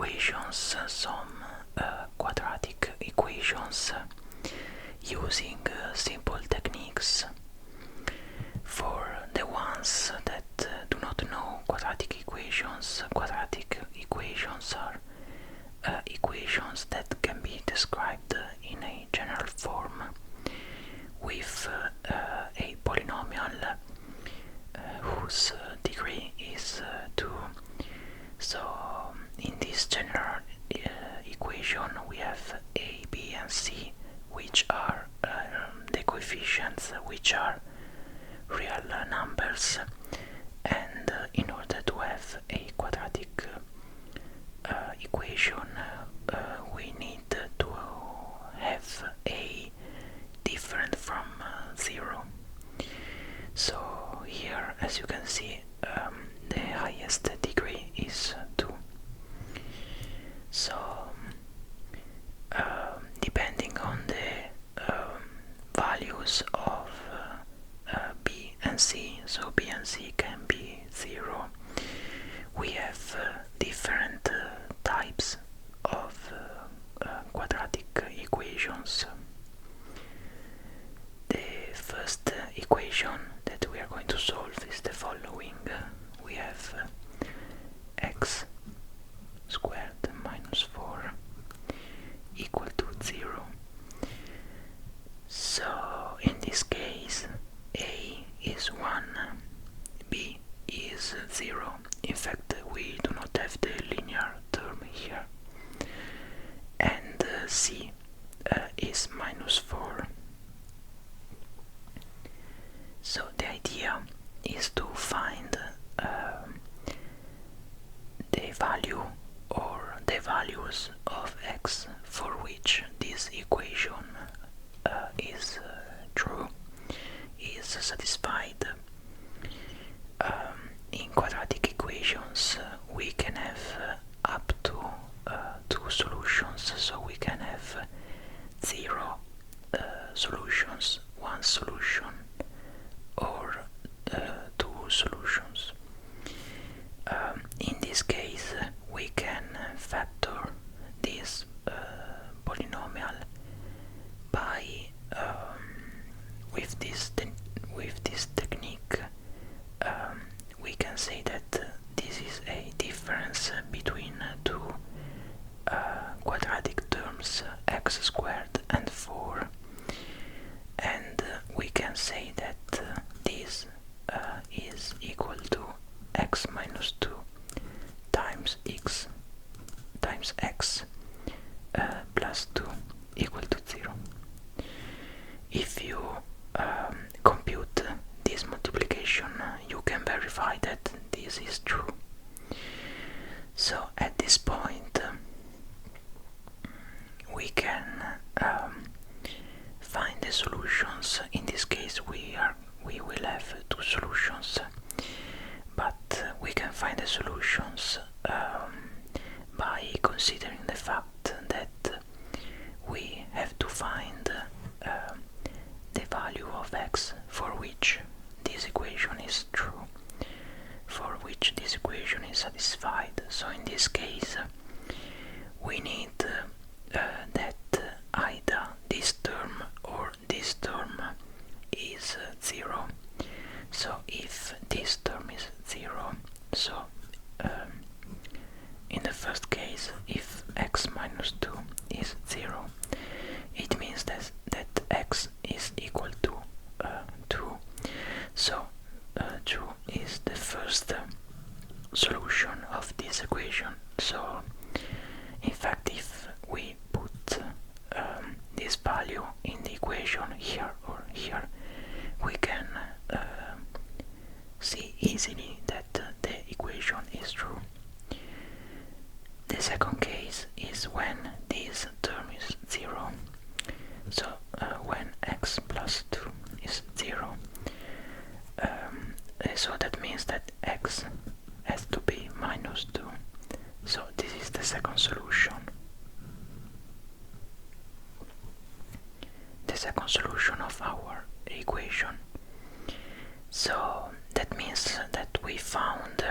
equations, some quadratic equations using simple techniques. For the ones that do not know quadratic equations are equations that can be described in a general form with a polynomial whose degree is 2. So in this general equation we have a, b and c, which are the coefficients, which are real numbers, and in order to have a quadratic equation we need to have a different from 0. So here, as you can see, the highest degree is 2. So depending on the values of b and c, so b and c can be 0, we have different types of quadratic equations. The first equation that we are going to solve is the following. We have x squared minus 4 equal to 0. So in this case a is 1, b is 0. In fact, we do not have the linear term here, and c is minus 4. So the idea is to find the value or the values of x for which this equation is true, is satisfied. In quadratic equations we can have up to 2 solutions, so we can have 0 solutions, 1 solution, or 2 solutions. In this case we can factor this polynomial by with this technique. We can say that this is a difference between 2 quadratic terms, x squared and 4, and we can say that this is equal to x minus 2 times x plus 2 equal to 0. If you compute this multiplication, you can verify that this is true. So at this point we can find the solutions. In this case we will have 2 solutions, but we can find the solutions by considering the fact that we have to find the value of x for which this equation is true, for which this equation is satisfied. So in this case we need that either this term or this term is 0. So if this term is 0, so in the first case, if x minus 2 is 0, it means that x is equal to 2. So 2 is the first solution of this equation. So in fact, if we put this value in the equation here or here, we can see easily that the equation is true. The second case is when this term is 0. So when x plus 2 is 0, so that means that x has to be minus 2. So this is the second solution. The second solution of our equation. So that means that we found,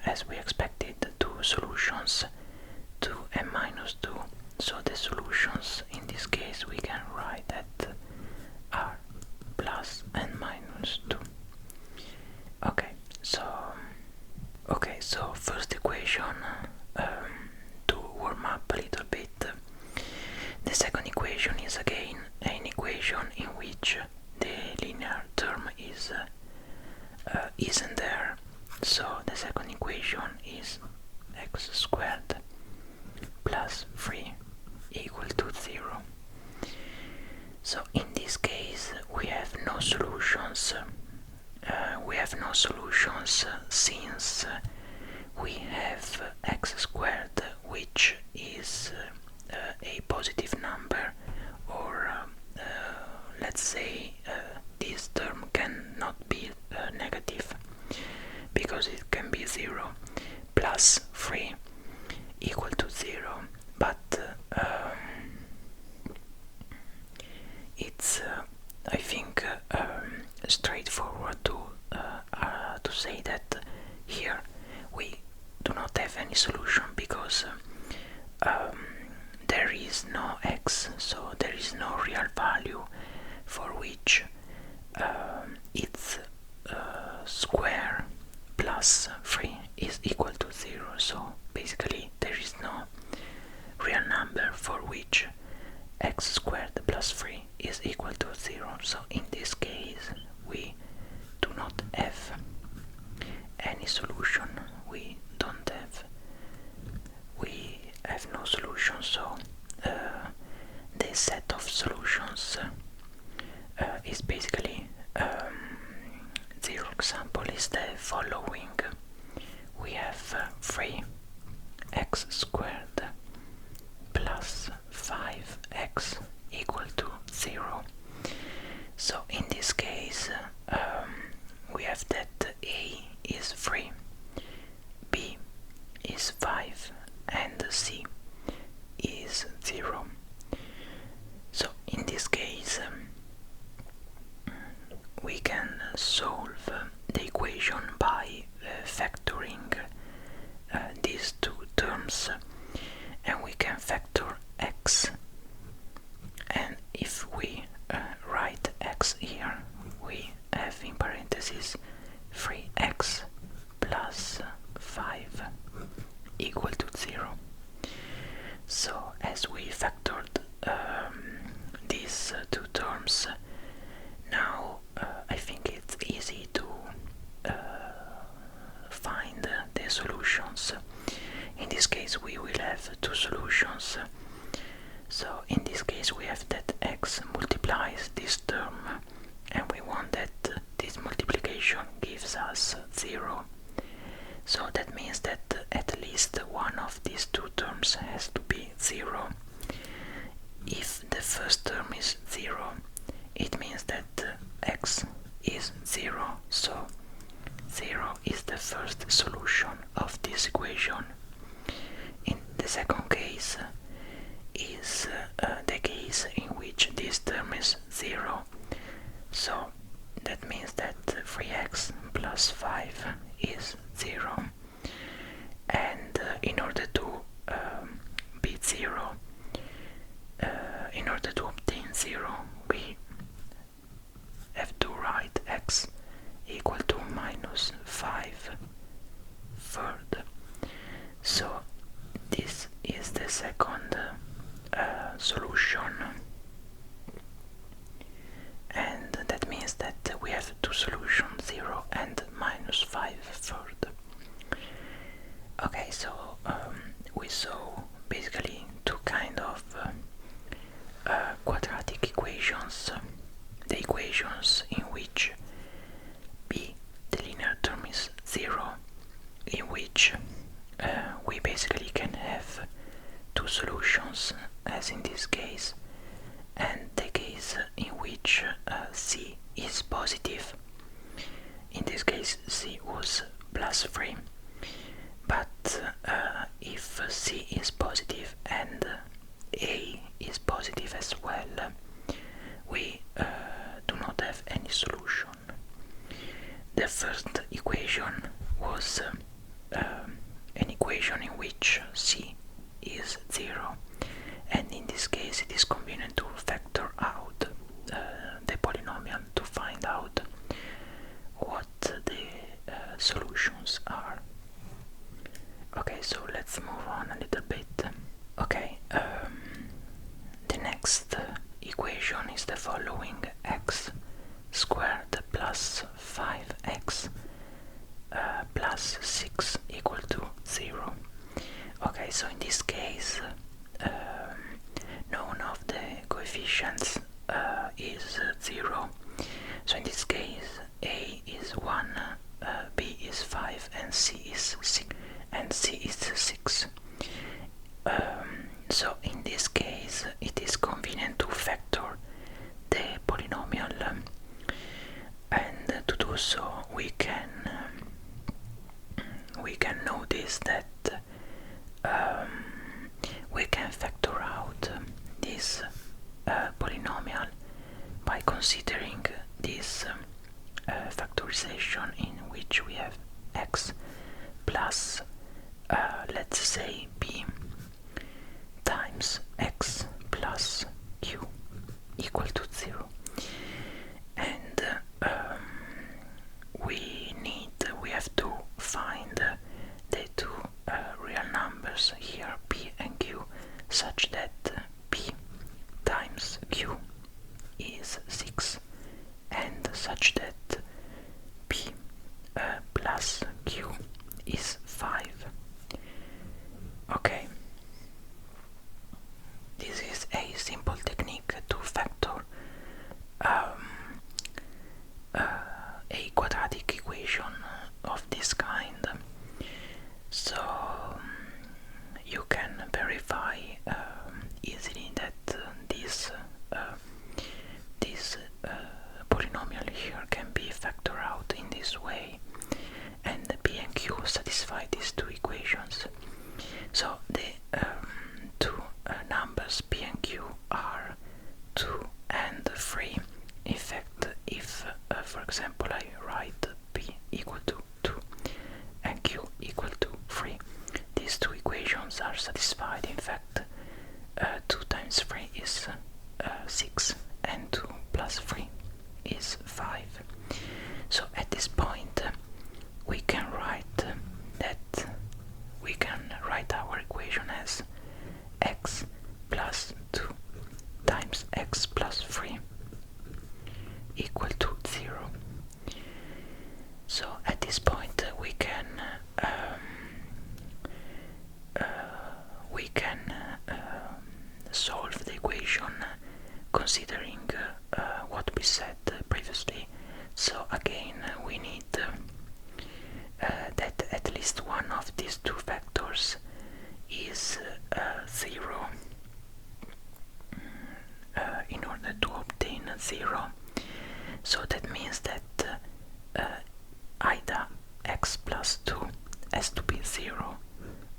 as we expected, 2 solutions 2 and minus 2. So the solutions in this case we can write that are plus and minus 2. So first equation, to warm up a little bit. The second equation is again an equation in which the linear term isn't there. So the second equation is x squared plus 3 equal to 0. So in this case we have no solutions. Since we have x squared, which is a positive number, or let's say this term cannot be negative because it can be 0, plus 3 equal to 0, but it's I think straightforward to say that here we do not have any solution because there is no x, so there is no real value for which its square plus 3 is equal to 0. So basically there is no real number for which x squared plus 3 is equal to 0. So in this case we do not have any solution. We have no solution. So the set of solutions is basically zero. Example is the following. We have 3x squared plus 5x equal to 0. So in this case we have that a is 3, b is 5, and c is 0. So in this case we can solve the equation by factoring these two terms, and we can factor x, and if we write x here, we have in parentheses 3x plus 5 equal to 0. So as we factored these two terms, now I think it's easy to find the solutions. In this case we will have two solutions. So in this case we have that x multiplies this term, and we want that this multiplication gives us 0. So that means that at least one of these two terms has to be 0. If the first term is 0, it means that x is 0. So 0 is the first solution of this equation. In the second case is the case in which this term is 0. So that means that 3x plus 5 is 0. And in order to beat 0, in order to obtain 0, we have to write x equal to minus 5 third. So this is the second solution, and that means that we have two solutions, 0 and minus 5 third. Okay, so we saw basically two kind of quadratic equations. The equations in which b, the linear term, is 0, in which we basically can have two solutions, as in this case, and the case in which c is positive. In this case c was plus 3, but if c is positive and a is positive as well, we do not have any solution. The first equation was an equation in which c is equation is the following: x squared plus 5x plus 6 equal to 0. Okay, so in this case none of the coefficients is 0. So in this case a is 1, b is 5, and c is 6. So in this case it is convenient to factor the polynomial, and to do so we can notice that we can factor out this polynomial by considering this factorization in which we have x plus let's say b times x plus q equal to 0, and we have to find the two real numbers here, p and q, such that p times q is 6, and such that p plus q is 5. Okay, this is a simple technique to factor a quadratic equation of this kind. So you can verify easily that this polynomial here can be factored out in this way, and the p and q satisfy these two equations. So the two numbers p and q are 2 and 3. In fact, if for example I write p equal to 2 and q equal to 3, these two equations are satisfied. In fact, 2 times 3 is 6, and 2 plus 3 is 5. So at this point we can write our equation as x plus 2 times x plus 3 equal to 0. So at this point we can solve the equation considering what we said previously. So again we need that at least one of these two factors is 0 in order to obtain 0. So that means that either x plus 2 has to be 0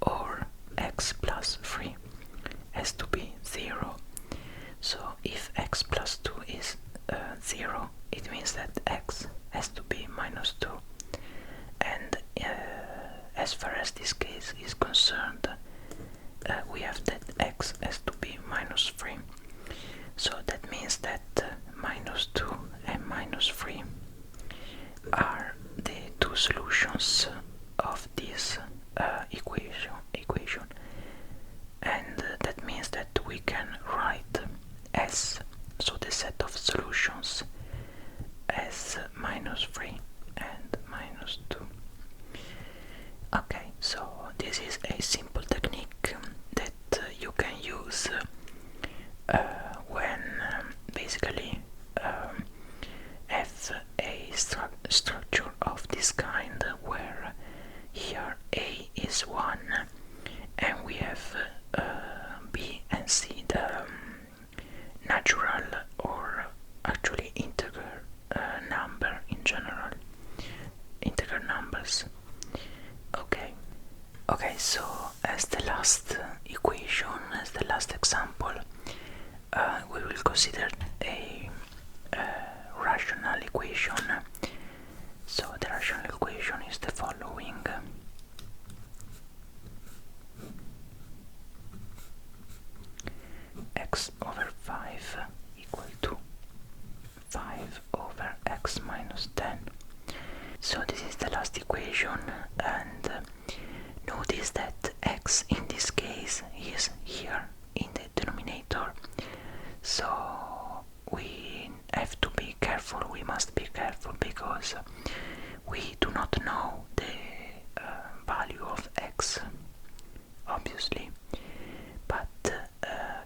or x plus 3 has to be 0. So if x plus 2 is 0, it means that x has to be minus 2, and as far as this case is concerned, we have that x has to be minus 3. So that means that minus 2 and minus 3 are the two solutions of this equation, and that means that we can write S, so the set of solutions, as minus 3 and minus 2. Okay, so this is a simple technique that you can use when basically have a structure of this kind, where here A is 1 and we have B and C, the natural or actually integer number in general, integer numbers. Okay, so as the last equation, as the last example, we will consider a rational equation. So the rational equation is the following: x over 5 equal to 5 over x minus 10. So this is the last equation, and notice that x in this case is here in the denominator. So we must be careful, because we do not know the value of x, obviously, but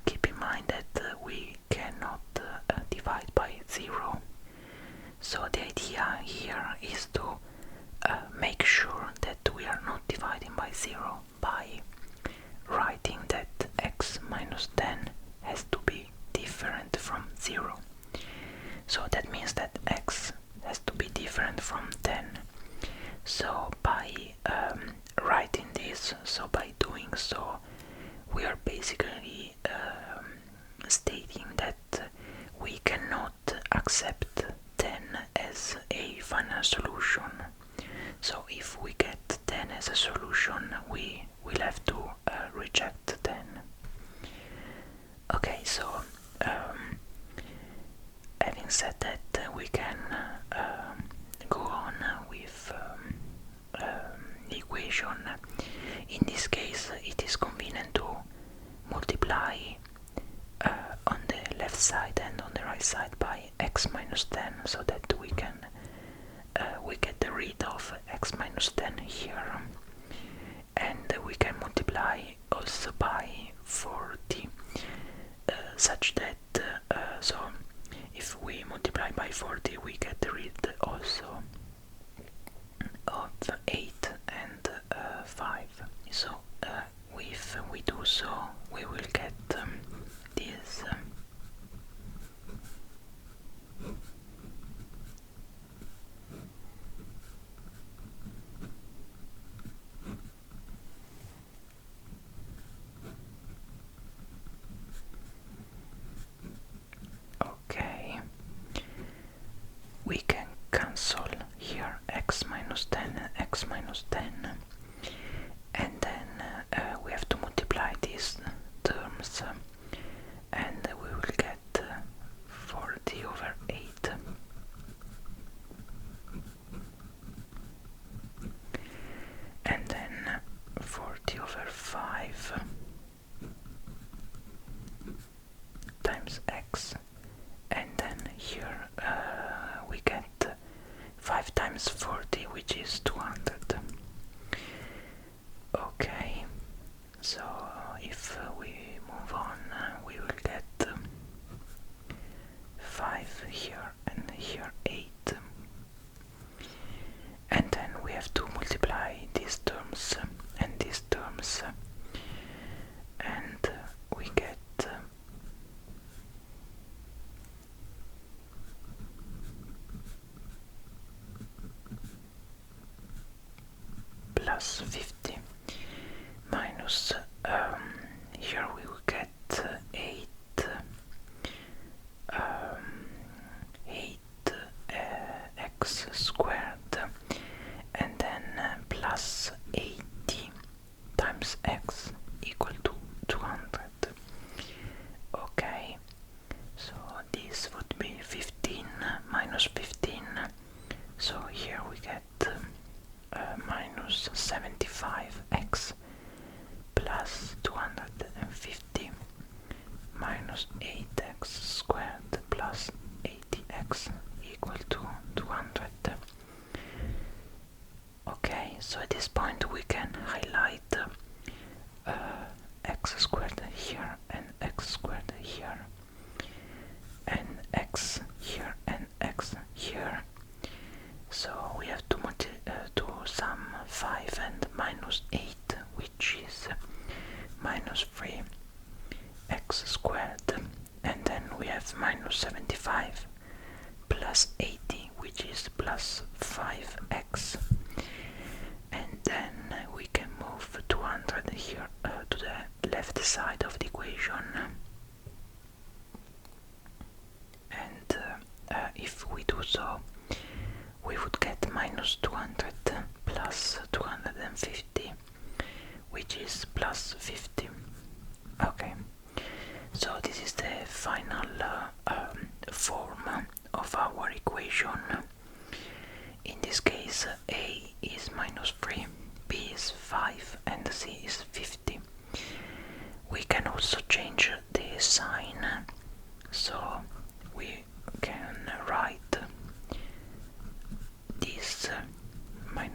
keep in mind that we cannot divide by 0. So the idea here is to make sure that we are not dividing by 0 by writing that x minus 10 has to be different from 0. So that means that x has to be different from 10. So by writing this, so by doing so, we are basically stating that we cannot accept 10 as a final solution. So if we get 10 as a solution, we will have to reject 10. Okay, so having said that, we can go on with the equation. In this case, it is convenient to multiply on the left side and on the right side by x minus 10, so that we can get rid of x minus 10 here, and we can multiply also by 40, such that so if we multiply by 40, we get rid also of 8 and 5. So if we do so, we will get this okay. We can cancel here x minus 10 and x minus 10, and then we have to multiply these terms, and we will get 40 over 8. And then 40 over 5 times x, and then here we get 5 times 40, which is 200. Okay, so if we move on, we will get 5 here and here 8, and then we have to multiply these terms and these terms, and we get plus 50 minus here we will get 8 x squared, and then plus 80 times x equal to 200. Okay, so this would be 15 minus 15, so here we get minus 75x plus 250 minus 8x squared plus 80x equal to 200. Okay, so at this point we can highlight x squared here and x squared here, and x here and x here. So we have to sum 5 and minus 8, which is minus 3 x squared, and then we have minus 75 plus 80, which is plus 5x, and then we can move 200 here to the left side of the equation, and if we do so, we would get minus 200 plus 250, which is plus 50. Okay, so this is the final form of our equation. In this case, a is minus 3, b is 5, and c is 50. We can also change the sign, so we can write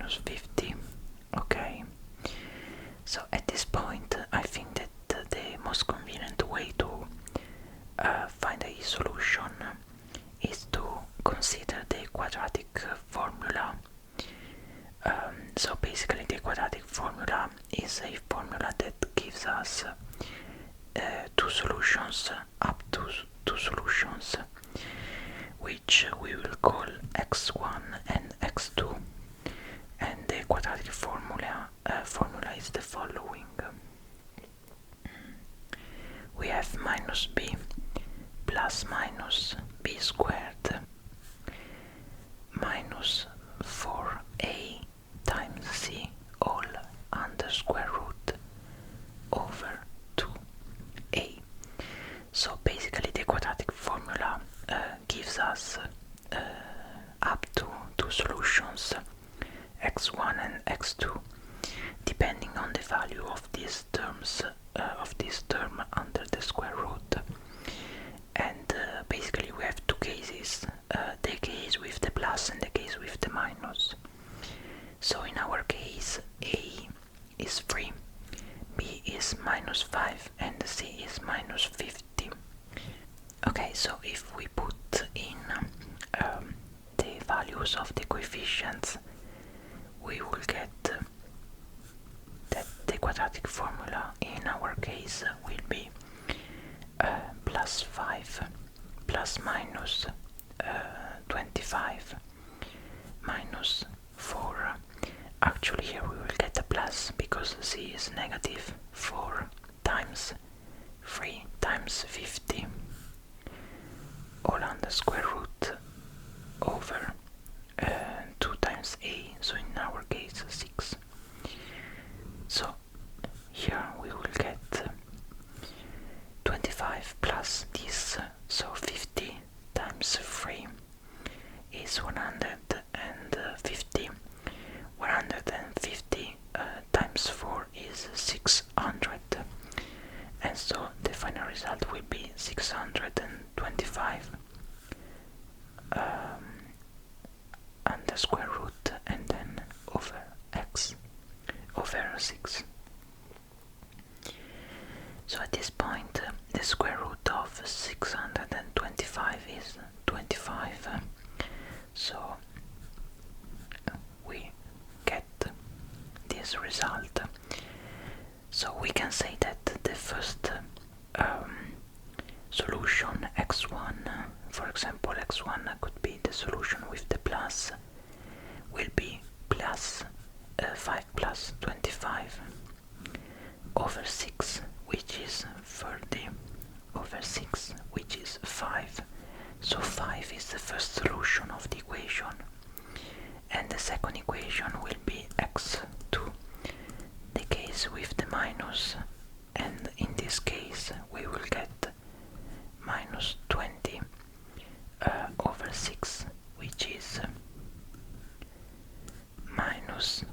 minus 50. Okay, so at this point I think that the most convenient way to find a solution is to consider the quadratic formula. So basically the quadratic formula is a formula that gives us two solutions, up to two solutions, which we will call x1 and x2, and the quadratic formula is the following. We have minus b plus minus b squared minus 4a times c all under square root over 2a. So basically the quadratic formula gives us up to two solutions, x1 and x2, depending on the value of these terms, of this term under the square root. And basically we have two cases, the case with the plus and the case with the minus. So in our case, a is 3, b is minus 5, and c is minus 50. Okay, so if we put in the values of the coefficients, we will get that the quadratic formula in our case will be plus 5 plus minus 25 minus 4. Actually here we will get a plus because c is negative. 4 times 3 times 50 all under square root over 2 times a, so in our case 6. So here we will get 25 plus this, so 50 times 3 is 150. 150 times 4 is 600, and so the final result will be 625 under square root and then over x over 6. So at this point the square root of 625 is 25, so we get this result. So we can say that the first solution, x1, for example x1 could be the solution with the plus, will be plus 5 plus 25 over 6, which is 30, over 6, which is 5. So 5 is the first solution of the equation, and the second equation will be x2, the case with the minus, and in this case we will get minus 20 over 6, which is minus